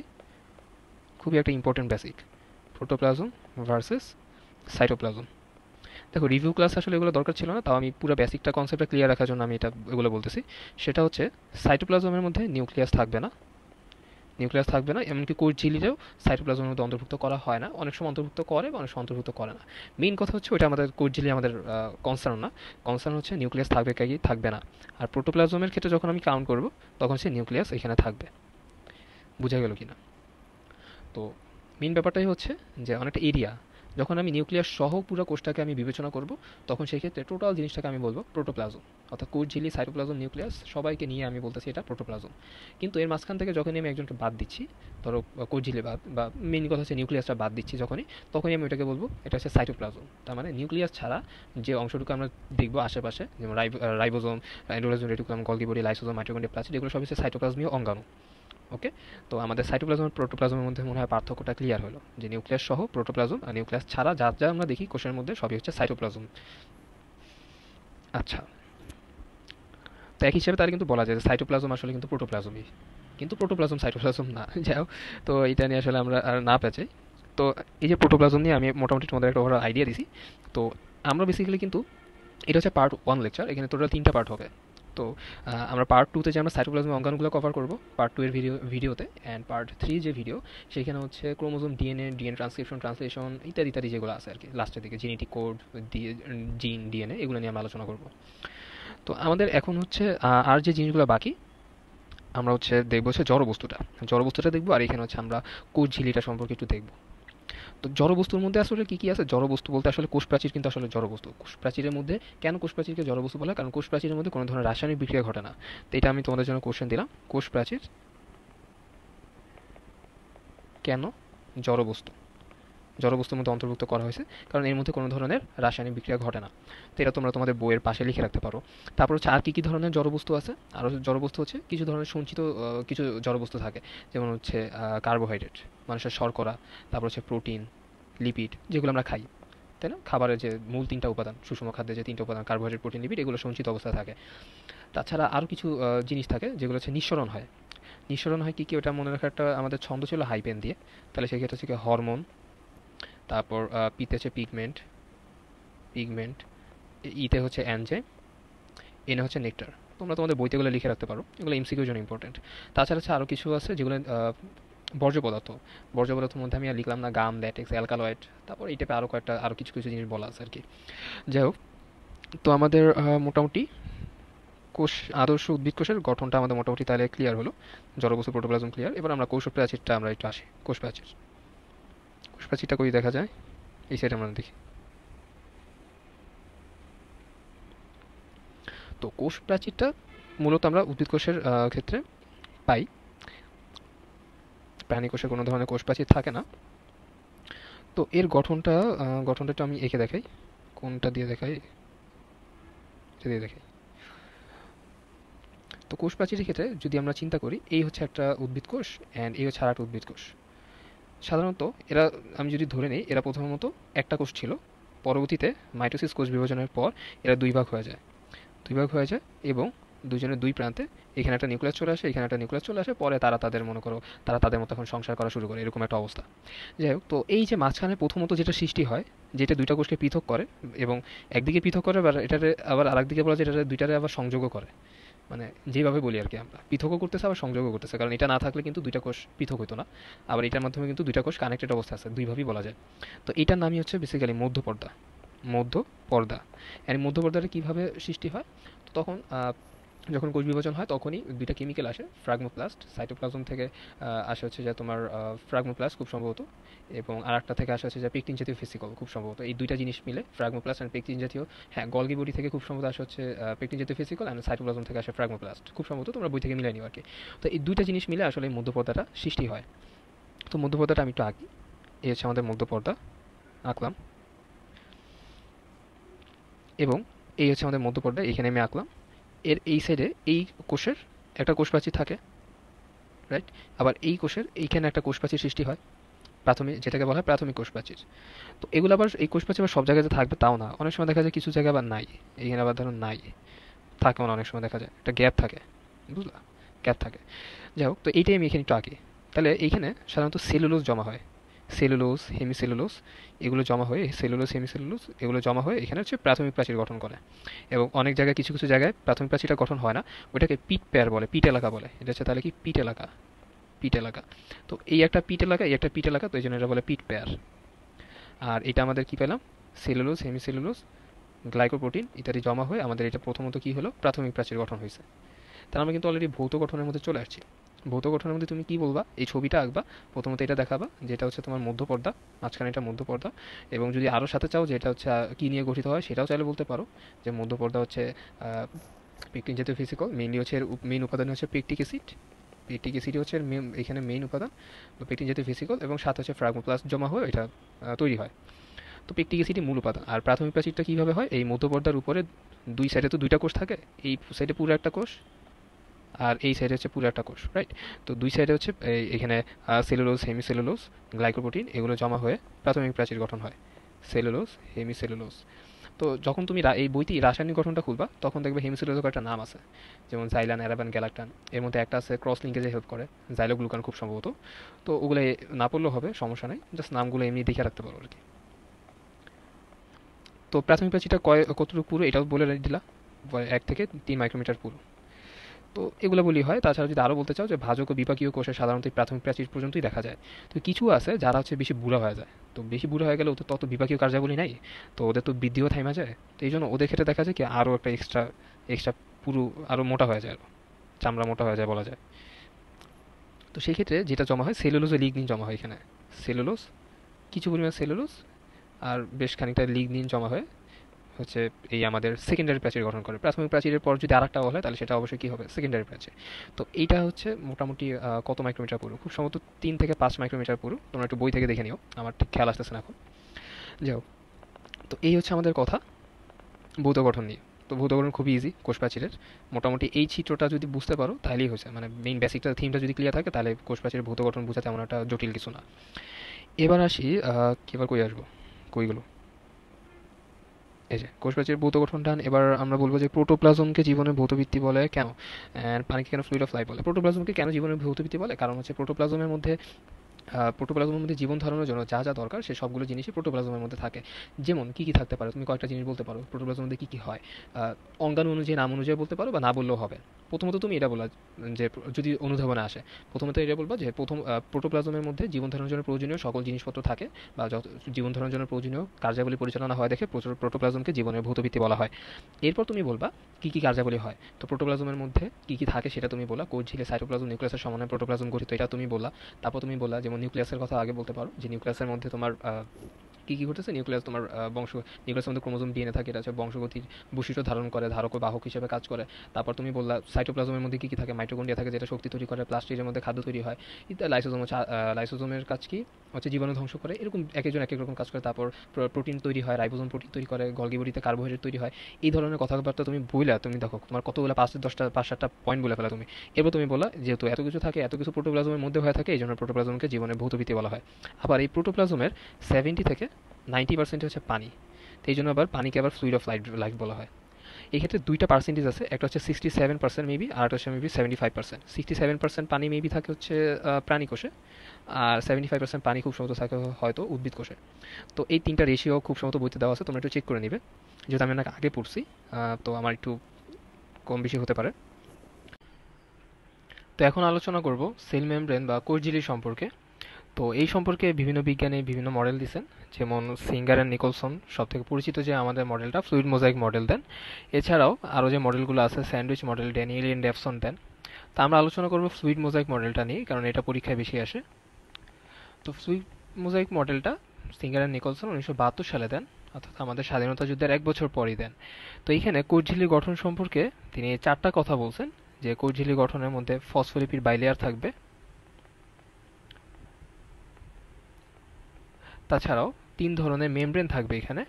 খুবই একটা important basic, protoplasm versus cytoplasm. দেখো রিভিউ ক্লাস আসলে এগুলো দরকার ছিল না, তাও আমি পুরো বেসিকটা কনসেপ্টটা ক্লিয়ার রাখার জন্য আমি এটা এগুলো বলতেছি। সেটা হচ্ছে সাইটোপ্লাজমের মধ্যে নিউক্লিয়াস থাকবে না, নিউক্লিয়াস থাকবে না, এমনকি কোষ ঝিল্লিটাও সাইটোপ্লাজমের মধ্যে অন্তর্ভুক্ত করা হয় না, অনেক সময় অন্তর্ভুক্ত করে বা অনেক সময় অন্তর্ভুক্ত করে না। মেইন কথা হচ্ছে ওইটা আমাদের কোষ ঝিল্লি আমাদের কনসার্ন না, কনসার্ন হচ্ছে নিউক্লিয়াস থাকবে কি থাকবে না। আর প্রোটোপ্লাজমের ক্ষেত্রে যখন আমি কাউন্ট করব তখন সে নিউক্লিয়াস এখানে থাকবে। বোঝা গেল কিনা? তো মেইন ব্যাপারটাই হচ্ছে যে অনেকটা এরিয়া, যখন আমি নিউক্লিয়াস সহ পুরো কোষটাকে আমি বিবেচনা করব তখন সেই ক্ষেত্রে টোটাল জিনিসটাকে আমি বলবো প্রোটোপ্লাজম, অর্থাৎ কোষ ঝিল্লি সাইটোপ্লাজম নিউক্লিয়াস সবাইকে নিয়ে আমি বলতেছি এটা প্রোটোপ্লাজম। কিন্তু এর মাঝখান থেকে যখনই আমি একজনকে বাদ দিচ্ছি, ধরো কোষ ঝিল্লি বাদ বা মেইন কথা হচ্ছে নিউক্লিয়াসটা বাদ দিচ্ছি তখনই আমি ওটাকে বলবো এটা হচ্ছে সাইটোপ্লাজম। তার মানে নিউক্লিয়াস ছাড়া যে অংশটুকু আমরা দেখবো আশেপাশে, যেমন ribosome, endoplasm reticulum, Golgi body, lysosome, mitochondria, plastid, এগুলো সব হচ্ছে সাইটোপ্লাজমীয় অঙ্গাণু। ওকে, তো আমাদের সাইটোপ্লাজম আর প্রোটোপ্লাজমের মধ্যে মনে হয় পার্থক্যটা ক্লিয়ার হলো, যে নিউক্লিয়াস সহ প্রোটোপ্লাজম আর নিউক্লিয়াস ছাড়া যা যা আমরা দেখি কোষের মধ্যে সবই হচ্ছে সাইটোপ্লাজম। আচ্ছা, তো এক হিসেবে তার কিন্তু বলা যায় যে সাইটোপ্লাজম আসলে কিন্তু প্রোটোপ্লাজমই, কিন্তু প্রোটোপ্লাজম সাইটোপ্লাজম না। যাই হোক, তো এটা নিয়ে আসলে আমরা আর না পেঁচাই। তো এই যে প্রোটোপ্লাজম নিয়ে আমি মোটামুটি তোমাদের একটা ওভারঅল আইডিয়া দিছি। তো আমরা বেসিক্যালি কিন্তু এটা হচ্ছে পার্ট 1 লেকচার, এখানে টোটাল 3টা পার্ট হবে। তো আমরা পার্ট 2 তে যে আমরা সাইটোপ্লাজমের অঙ্গাণুগুলো কভার করব পার্ট 2 এর ভিডিওতে, অ্যান্ড পার্ট 3 যে ভিডিও সেখানে হচ্ছে ক্রোমোজোম, ডিএনএ ট্রান্সক্রিপশন, ট্রান্সলেশন ইত্যাদি ইত্যাদি যেগুলো আছে আর কি, লাস্টের দিকে জেনেটিক কোড, জিন, ডিএনএ, এগুলো নিয়ে আমরা আলোচনা করব। তো আমাদের এখন হচ্ছে আর যে জিনিসগুলো বাকি, আমরা হচ্ছে দেখবো হচ্ছে জড়বস্তুটা দেখবো, আর এখানে হচ্ছে আমরা কোষ ঝিল্লিটা সম্পর্কে একটু দেখবো। তো জড়বস্তুর মধ্যে আসলে কি কি আছে? জড়বস্তু বলতে আসলে কোষ প্রাচীর কিন্তু আসলে জড়বস্তু। কোষ প্রাচীরের মধ্যে কেন কোষ প্রাচীরকে জড়বস্তু বলা হয়? কারণ কোষ প্রাচীরের মধ্যে কোনো ধরনের রাসায়নিক বিক্রিয়া ঘটে না। তো এটা আমি তোমাদের জন্য কোশ্চেন দিলাম, কোষ প্রাচীর কেন জড়বস্তু? জড়বস্তুর মধ্যে অন্তর্ভুক্ত করা হয়েছে কারণ এর মধ্যে কোনো ধরনের রাসায়নিক বিক্রিয়া ঘটে না। তো এটা তোমরা তোমাদের বইয়ের পাশে লিখে রাখতে পারো। তারপর হচ্ছে আর কি কি ধরনের জড়বস্তু আছে? আরও জড়বস্তু হচ্ছে কিছু ধরনের সঞ্চিত কিছু জড়বস্তু থাকে, যেমন হচ্ছে কার্বোহাইড্রেট, মানুষের শর্করা, তারপর হচ্ছে প্রোটিন, লিপিড, যেগুলো আমরা খাই, তাই না? খাবারের যে মূল 3টা উপাদান, সুষম খাদ্যের যে 3টা উপাদান, কার্বোহাইড্রেট, প্রোটিন, লিপিড, এগুলো সঞ্চিত অবস্থায় থাকে। তাছাড়া আরও কিছু জিনিস থাকে যেগুলো হচ্ছে নিঃসরণ হয়। নিঃসরণ হয় কি কি, ওটা মনে রাখার একটা আমাদের ছন্দ ছিল হাই পেন দিয়ে। তাহলে সেক্ষেত্রে হচ্ছে কি হরমোন, তারপর পিতে হচ্ছে পিগমেন্ট, পিগমেন্ট, ইতে হচ্ছে অ্যানজাইম, এনে হচ্ছে নেকটার। তোমরা তোমাদের বইতে এগুলো লিখে রাখতে পারো, এগুলো এমসিকিউর জন্য ইম্পর্টেন্ট। তাছাড়া হচ্ছে আরও কিছু আছে যেগুলো বর্জ্য পদার্থ। বর্জ্য পদার্থের মধ্যে আমি আর লিখলাম না, গাম, ল্যাটেক্স, অ্যালকালয়েড, তারপর এই টাইপে আরও কিছু কিছু জিনিস বলা আছে আর কি। যাই হোক, তো আমাদের মোটামুটি কোষ, আদর্শ উদ্ভিদ কোষের গঠনটা আমাদের মোটামুটি তাহলে ক্লিয়ার হলো। জড়বস্তু, প্রোটোপ্লাজম ক্লিয়ার। এবার আমরা কোষ প্রাচীরটা আমরা একটু আসি। কোষ প্রাচীরটা কই দেখা যায়? এই সাইডে আমরা দেখি। তো কোষ প্রাচীরটা মূলত আমরা উদ্ভিদ কোষের ক্ষেত্রে পাই, প্রাণী কোষে কোনো ধরনের কোষ প্রাচীর থাকে না। তো এর গঠনটা একটু আমি এঁকে দেখাই। কোনটা দিয়ে দেখাই? এটা দিয়ে দেখাই। তো কোষ প্রাচীরের ক্ষেত্রে যদি আমরা চিন্তা করি, এই হচ্ছে একটা উদ্ভিদ কোষ অ্যান্ড এই হচ্ছে আরেকটা উদ্ভিদ কোষ। সাধারণত এরা, আমি যদি ধরে নিই, এরা প্রথমত একটা কোষ ছিল, পরবর্তীতে মাইটোসিস কোষ বিভাজনের পর এরা দুই ভাগ হয়ে যায় এবং দুজনের দুই প্রান্তে এখানে একটা নিউক্লিয়াস চলে আসে, এখানে একটা নিউক্লিয়াস চলে আসে, পরে তারা তাদের মনে করো তারা তাদের মতো এখন সংসার করা শুরু করে, এরকম একটা অবস্থা। যাই হোক, তো এই যে মাঝখানে প্রথমত যেটা সৃষ্টি হয়, যেটা দুইটা কোষকে পৃথক করে, এবং একদিকে পৃথক করে এটারে আবার আরেকদিকে বলা যায় এটারে দুইটারে আবার সংযোগও করে, মানে যেভাবে বলি আর কি, আমরা পৃথকও করতেছে আবার সংযোগও করতেছে, কারণ এটা না থাকলে কিন্তু দুইটা কোষ পৃথক হতো না। আবার এটার মাধ্যমে কিন্তু দুইটা কোষ কানেক্টেড অবস্থা আছে, দুইভাবেই বলা যায়। তো এটার নামই হচ্ছে বেসিক্যালি মধ্যপর্দা। আর মধ্যপর্দাটা কীভাবে সৃষ্টি হয়? তো তখন যখন কোষ বিভাজন হয় তখনই দুইটা কেমিক্যাল আসে, ফ্রাগমোপ্লাস্ট, সাইটোপ্লাজম থেকে আসে হচ্ছে যে তোমার ফ্রাগমোপ্লাস্ট খুব সম্ভবত, এবং আর একটা থেকে আসে হচ্ছে যে পেকটিন জাতীয় ফেসিকল খুব সম্ভবত। এই দুইটা জিনিস মিলে ফ্রাগমোপ্লাস্ট অ্যান্ড পেকটিন জাতীয়, হ্যাঁ, গলগি বডি থেকে খুব সম্ভবত আসে হচ্ছে পেকটিন জাতীয় ফেসিকল, অ্যান্ড সাইটোপ্লাজম থেকে আসে ফ্রাগমোপ্লাস্ট খুব সম্ভবত, তোমরা বই থেকে মিলাই নিও আর কি। তো এই দুইটা জিনিস মিলে আসলে এই মধ্যপর্দাটা সৃষ্টি হয়। তো মধ্যপর্দাটা আমি একটু আঁকি। এই হচ্ছে আমাদের মধ্যপর্দা, আঁকলাম, এবং এই হচ্ছে আমাদের মধ্যপর্দা, এখানে আমি আঁকলাম। এর এই সাইডে এই কোষের একটা কোষ প্রাচীর থাকে, রাইট? আবার এই কোষের এইখানে একটা কোষ প্রাচীর সৃষ্টি হয়, প্রাথমিক, যেটাকে বলা হয় প্রাথমিক কোষ প্রাচীর। তো এগুলো আবার, এই কোষ প্রাচীর আবার সব জায়গাতে থাকবে তাও না, অনেক সময় দেখা যায় কিছু জায়গায় আবার নাই, এইখানে আবার ধরুন নাই, থাকেও না, অনেক সময় দেখা যায় একটা গ্যাপ থাকে, বুঝলা, গ্যাপ থাকে। যাই হোক, তো এইটাই আমি এখানে একটু আঁকি। তাহলে এইখানে সাধারণত সেলুলোজ জমা হয়, সেলুলোজ, হেমিসেলুলোজ এগুলো জমা হয়ে সেলুলোজ, হেমিসেলুলোজ এগুলো জমা হয়ে এখানে হচ্ছে প্রাথমিক প্রাচীর গঠন করে। এবং অনেক জায়গায় কিছু কিছু জায়গায় প্রাথমিক প্রাচীরটা গঠন হয় না, ওইটাকে পিট পেয়ার বলে, পিট এলাকা বলে। এটা হচ্ছে তাহলে কি পিট এলাকা, পিট এলাকা। তো এই একটা পিট এলাকা, এই একটা পিট এলাকা, তো এই জন্য এটা বলে পিট পেয়ার। আর এটা আমাদের কি পেলাম, সেলুলোজ, হেমিসেলুলোজ, গ্লাইকোপ্রোটিন ইত্যাদি জমা হয়ে আমাদের এটা প্রথমত কি হলো, প্রাথমিক প্রাচীর গঠন হয়েছে। তাহলে আমরা কিন্তু অলরেডি ভৌত গঠনের মধ্যে চলে আসছি। ভৌত গঠনের মধ্যে তুমি কি বলবা, এই ছবিটা আঁকবা, প্রথমত এটা দেখাবা যেটা হচ্ছে তোমার মধ্যপর্দা, মাঝখানে এটা মধ্যপর্দা। এবং যদি আরও সাথে চাও যে এটা হচ্ছে কী নিয়ে গঠিত হয় সেটাও চাইলে বলতে পারো, যে মধ্যপর্দা হচ্ছে পেকটিন জাতীয় ফিজিকল, মেইনলি হচ্ছে মেইন উপাদান হচ্ছে পেকটিক অ্যাসিড, পেকটিক অ্যাসিড হচ্ছে এখানে মেইন উপাদান বা পেকটিন জাতীয় ফিজিকল, এবং সাথে হচ্ছে ফ্রাগমোপ্লাস্ট জমা হয়ে এটা তৈরি হয়। তো পেকটিক অ্যাসিডই মূল উপাদান। আর প্রাথমিক প্রাচীরটা কীভাবে হয়, এই মধ্যপর্দার উপরে দুই সাইডে তো দুইটা কোষ থাকে, এই সাইডে পুরো একটা কোষ আর এই সাইডে হচ্ছে পুরো একটা কোষ, রাইট? তো দুই সাইডে হচ্ছে এখানে সেলুলোজ, হেমিসেলুলোজ, গ্লাইকোপ্রোটিন এগুলো জমা হয়ে প্রাথমিক প্রাচীর গঠন হয়, সেলুলোজ, হেমিসেলুলোজ। তো যখন তুমি এই বইতে রাসায়নিক গঠনটা খুলবা তখন দেখবে হেমিসেলুলোজের একটা নাম আছে, যেমন জাইলান, অ্যারাবান, গ্যালাকটান। এর মধ্যে একটা আছে ক্রস লিঙ্কেজে হেল্প করে, জাইলোগ্লুকান খুব সম্ভবত। তো ওগুলো না পড়লেও হবে, সমস্যা নেই, জাস্ট নামগুলো এমনি দেখে রাখতে পারো আর কি। তো প্রাথমিক প্রাচীরটা কতটুকু পুরো এটাও বলে দিলা, 1 থেকে 3 মাইক্রোমিটার পুরো। তো এগুলো বলি হয়। তাছাড়া যদি আরও বলতে চাও যে ভাজক ও বিপাকীয় কোষে সাধারণত প্রাথমিক প্রাচীর পর্যন্তই দেখা যায়। তো কিছু আছে যারা হচ্ছে বেশি বুড়া হয়ে যায়, তো বেশি বুড়া হয়ে গেলে ওদের তত বিপাকীয় কার্যাবলী নাই, তো ওদের তো বৃদ্ধিও থাইমা যায়। তো এই জন্য ওদের ক্ষেত্রে দেখা যায় কি আরও একটা এক্সট্রা এক্সট্রা পুরো আরও মোটা হয়ে যায়, আরও চামড়া মোটা হয়ে যায় বলা যায়। তো সেই ক্ষেত্রে যেটা জমা হয় সেলুলোজ ও লিগনিন জমা হয় এখানে, সেলুলোজ, কিছু পরিমাণ সেলুলোজ আর বেশ খানিকটা লিগনিন জমা হয় হচ্ছে এই আমাদের সেকেন্ডারি প্রাচীর গঠন করে। প্রাথমিক প্রাচীরের পর যদি আরেকটা বলা হয় তাহলে সেটা অবশ্যই কী হবে, সেকেন্ডারি প্রাচীর। তো এইটা হচ্ছে মোটামুটি কত মাইক্রোমিটার পুরো, খুব সম্ভবত 3 থেকে 5 মাইক্রোমিটার পুরো। তোমরা একটু বই থেকে দেখে নিও, আমার ঠিক খেয়াল আসতেছে না এখন। যাও, তো এই হচ্ছে আমাদের কথা ভৌত গঠন নিয়ে। তো ভৌত গঠন খুবই ইজি কোষ প্রাচীরের, মোটামুটি এই চিত্রটা যদি বুঝতে পারো তাহলেই হয়েছে, মানে মেইন বেসিকটা থিমটা যদি ক্লিয়ার থাকে তাহলে কোষ প্রাচীরের ভৌত গঠন বোঝা তেমন একটা জটিল কিছু না। এবার আসি, এবার কই আসবো, কইগুলো, এই যে কোষপ্রাচীরের ভৌত গঠন টান। এবার আমরা বলবো যে প্রোটোপ্লাজমকে জীবনের ভৌতভিত্তি বলে কেন, অ্যান্ড পানিকে কেন ফ্লুইড অফ লাইফ বলে। প্রোটোপ্লাজমকে কেন জীবনের ভৌতভিত্তি বলে, কারণ হচ্ছে প্রোটোপ্লাজমের মধ্যে জীবন ধারণের জন্য যা যা দরকার সে সবগুলো জিনিসই প্রোটোপ্লাজমের মধ্যে থাকে। যেমন কী কী থাকতে পারে, তুমি কয়েকটা জিনিস বলতে পারো প্রোটোপ্লাজমের মধ্যে কী কী হয়। অঙ্গাণু অনুযায়ী, নাম অনুযায়ী বলতে পারো বা না বললেও হবে। প্রথমত তুমি এটা বলা, যে যদি অনুধাবনে আসে, প্রথমত এটা বলবা যে প্রোটোপ্লাজমের মধ্যে জীবন ধারণের জন্য প্রয়োজনীয় সকল জিনিসপত্র থাকে, বা যত জীবন ধারণের জন্য প্রয়োজনীয় কার্যাবলী পরিচালনা হয় দেখে প্রোটোপ্লাজমকে জীবনের ভৌতভিত্তি বলা হয়। এরপর তুমি বলবা কী কী কার্যাবলী হয়। তো প্রোটোপ্লাজমের মধ্যে কী কী থাকে সেটা তুমি বলা, কোষ ঝিলে সাইটোপ্লাজম নিউক্লিয়াসের সমন্বয়ে প্রোটোপ্লাজম গঠিত, এটা তুমি বলা। তারপর তুমি বললা যেমন নিউক্লিয়াসের কথা আগে বলতে পারো, যে নিউক্লিয়াসের মধ্যে তোমার কী কী ঘটেছে, নিউক্লিয়াস তোমার নিউক্লিয়াসের মধ্যে ক্রোমোজোম ডিএনএ থাকে, এটা হচ্ছে বংশগতির বৈশিষ্ট্য ধারণ করে, ধারক ও বাহক হিসেবে কাজ করে। তারপর তুমি বললা সাইটোপ্লাজমের মধ্যে কী কী থাকে, মাইটোকন্ড্রিয়া থাকে যেটা শক্তি তৈরি করে, প্লাস্টিডের মধ্যে খাদ্য তৈরি হয় ইত্যাদি। লাইসোজোম হচ্ছে লাইসোজোমের কাজ কি হচ্ছে জীবাণু ধ্বংস করে, এরকম এক একজন এক এক রকম কাজ করে। তারপর প্রোটিন তৈরি হয়, রাইবোজোম প্রোটিন তৈরি করে, গলগি বডিতে কার্বোহাইড্রেট তৈরি হয়। এই ধরনের কথাবার্তা তুমি বইলা, তুমি দেখো তোমার কতগুলো 5-10টা 5-7টা পয়েন্ট বলে ফেলা তুমি। এরপর তুমি বলা যেহেতু এত কিছু থাকে, এত কিছু প্রোটোপ্লাজমের মধ্যে হয়ে থাকে, এই জন্য প্রোটোপ্লাজমকে জীবনের ভৌতভিত্তি বলা হয়। আবার এই প্রোটোপ্লাজমের 70 থেকে 90% হচ্ছে পানি, তো এই জন্য আবার পানিকে আবার ফ্লুইড অফ লাইফ বলা হয়। এই ক্ষেত্রে দুইটা পার্সেন্টেজ আছে, একটা হচ্ছে 67% মেবি, আর একটা হচ্ছে মেবি 75%। 67% পানি মেবি থাকে হচ্ছে প্রাণী কোষে, আর 75% পানি খুব সম্ভবত থাকে হয়তো উদ্ভিদ কোষে। তো এই তিনটা রেশিও খুব সম্ভবত বইতে দেওয়া আছে, তোমরা একটু চেক করে নিবে, যেহেতু আমি আপনাকে আগে পড়ছি, তো আমার একটু কম বেশি হতে পারে। তো এখন আলোচনা করব সেল মেমব্রেন বা কোষঝিল্লি সম্পর্কে। তো এই সম্পর্কে বিভিন্ন বিজ্ঞানী বিভিন্ন মডেল দিয়েছেন, যেমন সিঙ্গার অ্যান্ড নিকলসন সব থেকে পরিচিত যে আমাদের মডেলটা ফ্লুইড মোজাইক মডেল দেন। এছাড়াও আরও যে মডেলগুলো আছে স্যান্ডউইচ মডেল দেন, এলিয়েন ডেফসন দেন। তা আমরা আলোচনা করব ফ্লুইড মোজাইক মডেলটা নিয়ে, কারণ এটা পরীক্ষায় বেশি আসে। তো ফ্লুইড মোজাইক মডেলটা সিঙ্গার অ্যান্ড নিকলসন 1972 সালে দেন, অর্থাৎ আমাদের স্বাধীনতা যুদ্ধের 1 বছর পরই দেন। তো এইখানে কোষঝিল্লি গঠন সম্পর্কে তিনি 4টা কথা বলছেন, যে কোষঝিল্লি গঠনের মধ্যে ফসফোলিপিড বাইলেয়ার থাকবে, তাছাড়াও 3 ধরনের মেমব্রেন থাকবে এখানে,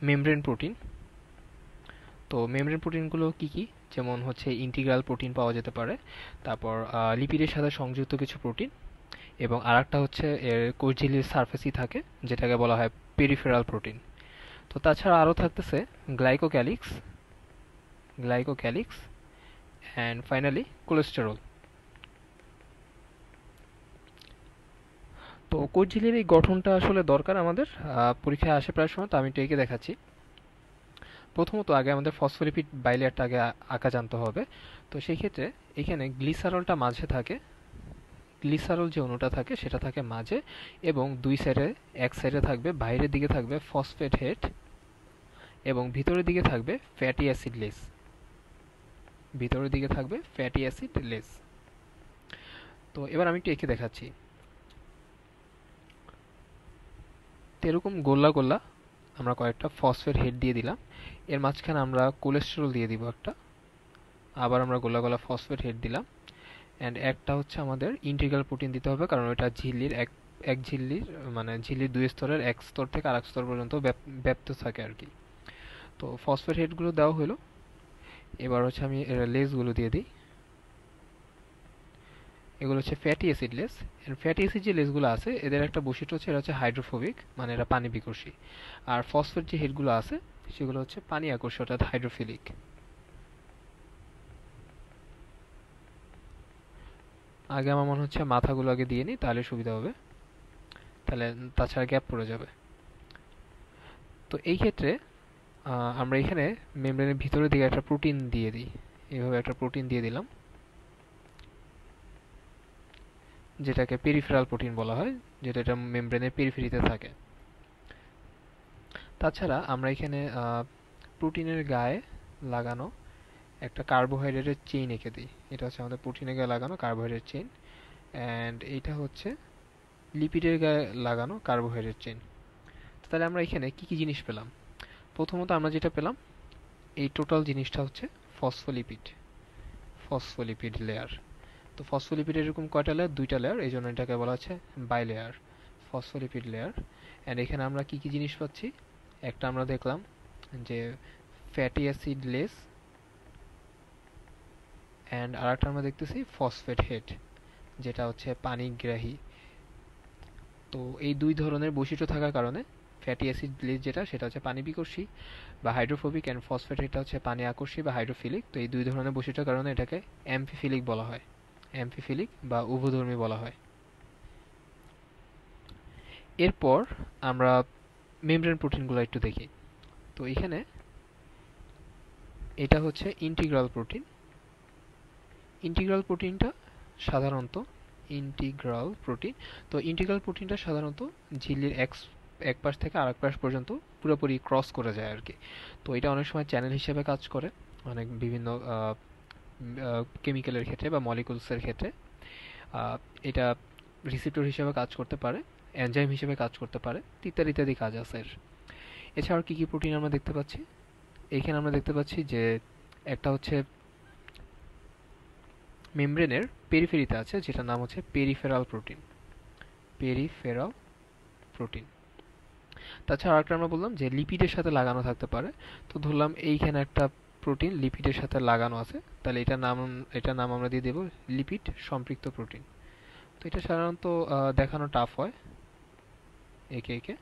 মেমব্রেন প্রোটিন। তো মেমব্রেন প্রোটিনগুলো কি কি, যেমন হচ্ছে ইন্টিগ্রাল প্রোটিন পাওয়া যেতে পারে, তারপর লিপিডের সাথে সংযুক্ত কিছু প্রোটিন, এবং আরেকটা হচ্ছে এর কোষঝিল্লির সারফেসই থাকে যেটাকে বলা হয় পেরিফেরাল প্রোটিন। তো তাছাড়া আরও থাকতেছে glycocalyx, glycocalyx and finally cholesterol. তো কোষ ঝিল্লির এই গঠনটা আসলে দরকার আমাদের, পরীক্ষায় আসে প্রায় সময়। তো আমি একটু এঁকে দেখাচ্ছি। প্রথমত আগে আমাদের ফসফোলিপিড বাইলেয়ারটা আগে আঁকা জানতে হবে। তো সেই ক্ষেত্রে এখানে গ্লিসারলটা মাঝে থাকে, গ্লিসারল যে অণুটা থাকে সেটা থাকে মাঝে, এবং দুই সাইডে, এক সাইডে থাকবে, বাইরের দিকে থাকবে ফসফেট হেড, এবং ভিতরের দিকে থাকবে ফ্যাটি অ্যাসিড লেস। ভিতরের দিকে থাকবে ফ্যাটি অ্যাসিড লেস। তো এবার আমি একটু এঁকে দেখাচ্ছি। তো এরকম গোল্লা গোল্লা আমরা কয়েকটা ফসফেট হেড দিয়ে দিলাম, এর মাঝখানে আমরা কোলেস্টেরল দিয়ে দিব একটা, আবার আমরা গোল্লা গোল্লা ফসফেট হেড দিলাম, অ্যান্ড একটা হচ্ছে আমাদের ইন্টিগ্রাল প্রোটিন দিতে হবে, কারণ ওটা ঝিল্লির এক ঝিল্লির, মানে ঝিল্লির দুই স্তরের এক স্তর থেকে আরেক স্তর পর্যন্ত ব্যাপ্ত থাকে আর কি। তো ফসফেট হেডগুলো দেওয়া হলো। এবার হচ্ছে আমি লেসগুলো দিয়ে দিই। এগুলো হচ্ছে fatty acid less. Fatty acid যে লেসগুলো আছে এদের একটা বৈশিষ্ট্য হচ্ছে, এরা হচ্ছে হাইড্রোফোবিক, মানে এরা পানি বিকর্ষী। আর ফসফেট যে হেডগুলো আছে সেগুলো হচ্ছে পানি আকর্ষী, অর্থাৎ হাইড্রোফিলিক। আগে আমার মনে হচ্ছে মাথাগুলো আগে দিয়ে নিই, তাহলে সুবিধা হবে, তাহলে তাছাড়া গ্যাপ পড়ে যাবে। তো এই ক্ষেত্রে আমরা এখানে মেমব্রেনের ভিতরের দিকে একটা প্রোটিন দিয়ে দিই। এইভাবে একটা প্রোটিন দিয়ে দিলাম, যেটাকে পেরিফেরাল প্রোটিন বলা হয়, যেটা এটা মেমব্রেনের পেরিফেরিতে থাকে। তাছাড়া আমরা এখানে প্রোটিনের গায়ে লাগানো একটা কার্বোহাইড্রেটের চেইন এঁকে দিই। এটা হচ্ছে আমাদের প্রোটিনের গায়ে লাগানো কার্বোহাইড্রেট চেইন, অ্যান্ড এইটা হচ্ছে লিপিডের গায়ে লাগানো কার্বোহাইড্রেট চেইন। তাহলে আমরা এখানে কি কি জিনিস পেলাম? প্রথমত আমরা যেটা পেলাম, এই টোটাল জিনিসটা হচ্ছে ফসফোলিপিড, ফসফোলিপিড লেয়ার। তো ফসফোলিপিড এরকম কয়টা লেয়ার? দুইটা লেয়ার, এই জন্য এটাকে বলা হচ্ছে বাইলেয়ার, ফসফোলিপিড লেয়ার। অ্যান্ড এখানে আমরা কি কি জিনিস পাচ্ছি? একটা আমরা দেখলাম যে ফ্যাটি অ্যাসিড লেস, অ্যান্ড আরেকটা আমরা দেখতেছি ফসফেট হেড, যেটা হচ্ছে পানিগ্রাহী। তো এই দুই ধরনের বৈশিষ্ট্য থাকার কারণে ফ্যাটি অ্যাসিড লেস যেটা, সেটা হচ্ছে পানি বিকর্ষী বা হাইড্রোফোবিক, অ্যান্ড ফসফেট হেডটা হচ্ছে পানি আকর্ষী বা হাইড্রোফিলিক। তো এই দুই ধরনের বৈশিষ্ট্যের কারণে এটাকে অ্যাম্ফিফিলিক বলা হয়, অ্যাম্ফিফিলিক বা উভধর্মী বলা হয়। এরপর আমরা মেমব্রেন প্রোটিনগুলো একটু দেখি। তো এখানে এটা হচ্ছে ইন্টিগ্রাল প্রোটিন। ইন্টিগ্রাল প্রোটিনটা সাধারণত ইন্টিগ্রাল প্রোটিন তো ইন্টিগ্রাল প্রোটিনটা সাধারণত ঝিল্লির এক পাশ থেকে আরেক পাশ পর্যন্ত পুরোপুরি ক্রস করে যায় আর কি। তো এটা অনেক সময় চ্যানেল হিসেবে কাজ করে, অনেক বিভিন্ন কেমিক্যালের ক্ষেত্রে বা মলিকুলসের ক্ষেত্রে। এটা রিসেপ্টর হিসেবে কাজ করতে পারে, এনজাইম হিসেবে কাজ করতে পারে, ইত্যাদি ইত্যাদি কাজ আছে এর। এছাড়াও কী কী প্রোটিন আমরা দেখতে পাচ্ছি? এইখানে আমরা দেখতে পাচ্ছি যে একটা হচ্ছে মেমব্রেনের পেরিফেরিতে আছে, যেটার নাম হচ্ছে পেরিফেরাল প্রোটিন, পেরিফেরাল প্রোটিন। তাছাড়া আরেকটা আমরা বললাম যে লিপিডের সাথে লাগানো থাকতে পারে। তো ধরলাম এইখানে একটা প্রোটিন লিপিডের সাথে লাগানো আছে, তাহলে এটার নাম আমরা দিয়ে দেব লিপিড সম্পৃক্ত প্রোটিন। তো এটা সাধারণত দেখানো টাফ হয় একে একে,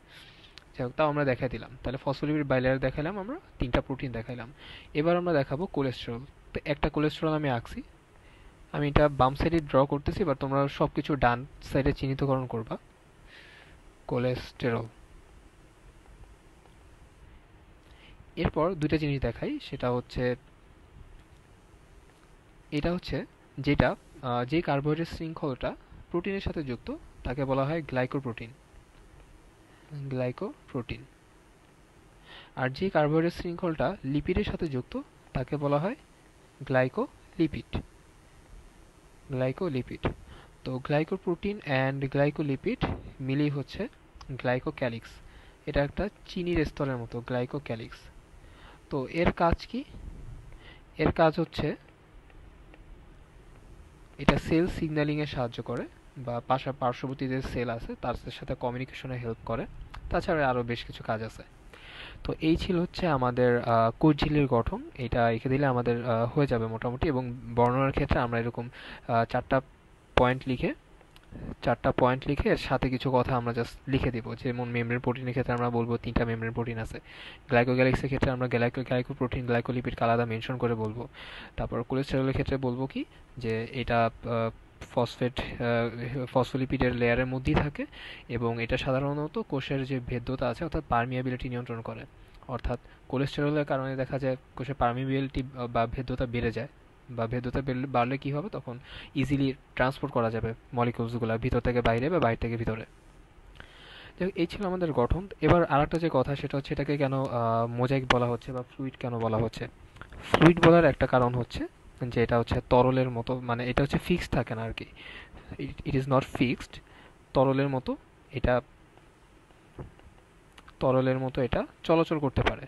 যাই হোক তাও আমরা দেখাই দিলাম। তাহলে ফসফোলিপিড বাইলেয়ার দেখালাম, আমরা তিনটা প্রোটিন দেখাইলাম। এবার আমরা দেখাবো কোলেস্টেরল। তো একটা কোলেস্টেরল আমি আঁকছি, আমি এটা বাম সাইডে ড্র করতেছি, এবার তোমরা সবকিছু ডান সাইডে চিহ্নিতকরণ করবা। কোলেস্টেরল। এরপর দুইটা জিনিস দেখাই, সেটা হচ্ছে এটা হচ্ছে যেটা যে কার্বোহাইড্রেট শৃঙ্খলটা প্রোটিনের সাথে যুক্ত তাকে বলা হয় গ্লাইকোপ্রোটিন, গ্লাইকোপ্রোটিন। আর যে কার্বোহাইড্রেট শৃঙ্খলটা লিপিডের সাথে যুক্ত তাকে বলা হয় গ্লাইকোলিপিড, গ্লাইকোলিপিড। তো গ্লাইকোপ্রোটিন অ্যান্ড গ্লাইকোলিপিড মিলেই হচ্ছে গ্লাইকোক্যালিক্স। এটা একটা চিনির স্তরের মতো, গ্লাইকোক্যালিক্স। তো এর কাজ কি? এর কাজ হচ্ছে এটা সেল সিগন্যালিং এ সাহায্য করে, বা পার্শ্ববর্তী যে সেল আছে তার সাথে কমিউনিকেশনে হেল্প করে। তাছাড়া আরও বেশ কিছু কাজ আছে। তো এই ছিল হচ্ছে আমাদের কোষ ঝিল্লির গঠন। এটা এঁকে দিলে আমাদের হয়ে যাবে মোটামুটি। এবং বর্ণনার ক্ষেত্রে আমরা এরকম চারটা পয়েন্ট লিখে এর সাথে কিছু কথা আমরা জাস্ট লিখে দিব। যেমন মেমব্রেন প্রোটিনের ক্ষেত্রে আমরা বলবো তিনটা মেমব্রেন প্রোটিন আছে, গ্লাইকোগ্যালিক্সের ক্ষেত্রে আমরা গ্লাইকোপ্রোটিন গ্লাইকোলিপিডকে আলাদা মেনশন করে বলবো। তারপর কোলেস্টেরলের ক্ষেত্রে বলবো কি, যে এটা ফসফেট ফসফোলিপিডের লেয়ারের মধ্যেই থাকে, এবং এটা সাধারণত কোষের যে ভেদ্যতা আছে অর্থাৎ পারমিয়াবিলিটি নিয়ন্ত্রণ করে। অর্থাৎ কোলেস্টেরলের কারণে দেখা যায় কোষের পারমিয়াবিলিটি বা ভেদ্যতা বেড়ে যায়, বা ভেদ্যতা বাড়লে কি হবে, তখন ইজিলি ট্রান্সপোর্ট করা যাবে মলিকিউলসগুলো ভিতর থেকে বাইরে বা বাইরে থেকে ভিতরে। এই ছিল আমাদের গঠন। এবার আরেকটা যে কথা সেটা হচ্ছে এটাকে কেন মোজাইক বলা হচ্ছে বা ফ্লুইড কেন বলা হচ্ছে। ফ্লুইড বলার একটা কারণ হচ্ছে যে এটা হচ্ছে তরলের মতো, মানে এটা হচ্ছে ফিক্সড থাকে না আর কি, ইট ইজ নট ফিক্সড। তরলের মতো এটা তরলের মতো এটা চলাচল করতে পারে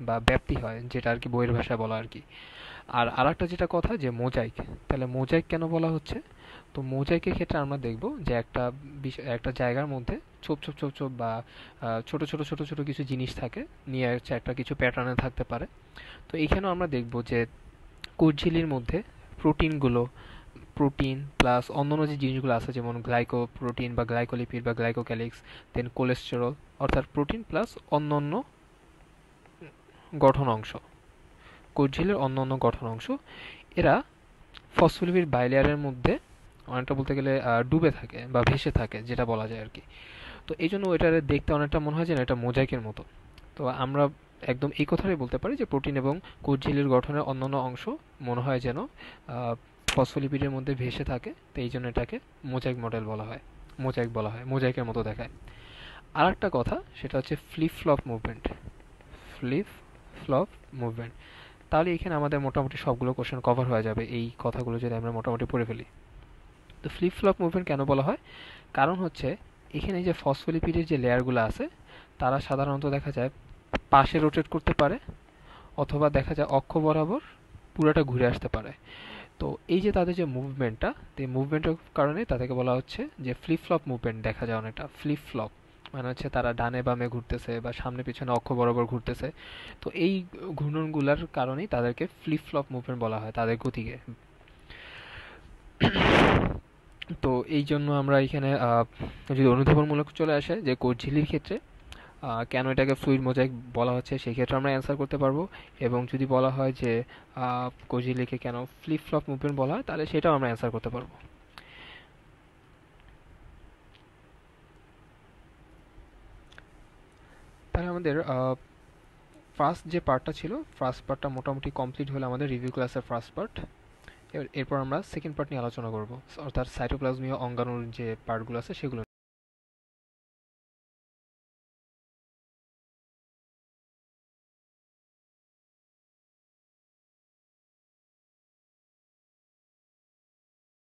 বা ব্যাপ্তি হয়, যেটা আর কি বইয়ের ভাষায় বলা আর কি। আর আরেকটা যেটা কথা যে মোজাইক, তাহলে মোজাইক কেন বলা হচ্ছে, তো মোজাইকের ক্ষেত্রে আমরা দেখব যে একটা জায়গার মধ্যে ছোপ ছোপ ছোপ ছোপ বা ছোট ছোট ছোট ছোট কিছু জিনিস থাকে, নিয়ে হচ্ছে একটা কিছু প্যাটার্নে থাকতে পারে। তো এইখানেও আমরা দেখব যে কোষঝিল্লির মধ্যে প্রোটিনগুলো, প্রোটিন প্লাস অন্যান্য যে জিনিসগুলো আছে যেমন গ্লাইকোপ্রোটিন বা গ্লাইকোলিপিড বা গ্লাইকোক্যালিক্স, দেন কোলেস্টেরল, অর্থাৎ প্রোটিন প্লাস অন্যান্য গঠন অংশ, কোষঝিল্লির অন্যান্য গঠন অংশ, এরা ফসফোলিপিড বাইলেয়ারের মধ্যে অনেকটা বলতে গেলে ডুবে থাকে বা ভেসে থাকে, যেটা বলা যায় আর কি। তো এই জন্য ওইটারে দেখতে অনেকটা মনে হয় যেন এটা মোজাইকের মতো। তো আমরা একদম এই কথাটাই বলতে পারি যে প্রোটিন এবং কোষঝিল্লির গঠনের অন্যান্য অংশ মনে হয় যেন ফসফোলিপিডের মধ্যে ভেসে থাকে, তো এই জন্য এটাকে মোজাইক মডেল বলা হয়, মোজাইক বলা হয়, মোজাইকের মতো দেখায়। আর একটা কথা সেটা হচ্ছে flip flop movement, flip flop movement. তাহলে এখানে আমাদের মোটামুটি সবগুলো কোশ্চেন কভার হয়ে যাবে এই কথাগুলো যদি আমরা মোটামুটি পড়ে ফেলি। তো ফ্লিপ ফ্লপ মুভমেন্ট কেন বলা হয়, কারণ হচ্ছে এখানে যে ফসফোলিপিডের যে লেয়ারগুলো আছে তারা সাধারণত দেখা যায় পাশে রোটেট করতে পারে, অথবা দেখা যায় অক্ষ বরাবর পুরোটা ঘুরে আসতে পারে। তো এই যে তাদের যে মুভমেন্টটা, এই মুভমেন্টের কারণে তাদেরকে বলা হচ্ছে যে ফ্লিপ ফ্লপ মুভমেন্ট দেখা যায় অনেকটা। ফ্লিপ ফ্লপ মানে হচ্ছে তারা ডানে বামে ঘুরতেছে বা সামনে পিছনে অক্ষ বরাবর ঘুরতেছে। তো এই ঘূর্ণনগুলোর কারণেই তাদেরকে ফ্লিপ ফ্লপ মুভমেন্ট বলা হয়, তাদের গতিকে। তো এই জন্য আমরা এখানে যদি অনুধাবনমূলক চলে আসে যে কোষঝিল্লির ক্ষেত্রে কেন এটাকে ফ্লুইড মোজাইক বলা হচ্ছে, সেই ক্ষেত্রে আমরা অ্যান্সার করতে পারবো। এবং যদি বলা হয় যে কোষঝিল্লিকে কেন ফ্লিপ ফ্লপ মুভমেন্ট বলা হয়, তাহলে সেটাও আমরা অ্যান্সার করতে পারবো। তাহলে আমাদের ফার্স্ট যে পার্টটা ছিল, ফার্স্ট পার্টটা মোটামুটি কমপ্লিট হলো আমাদের রিভিউ ক্লাসের ফার্স্ট পার্ট। এরপর আমরা সেকেন্ড পার্ট নিয়ে আলোচনা করব, অর্থাৎ সাইটোপ্লাজমীয় অঙ্গাণুর যে পার্টগুলো আছে সেগুলো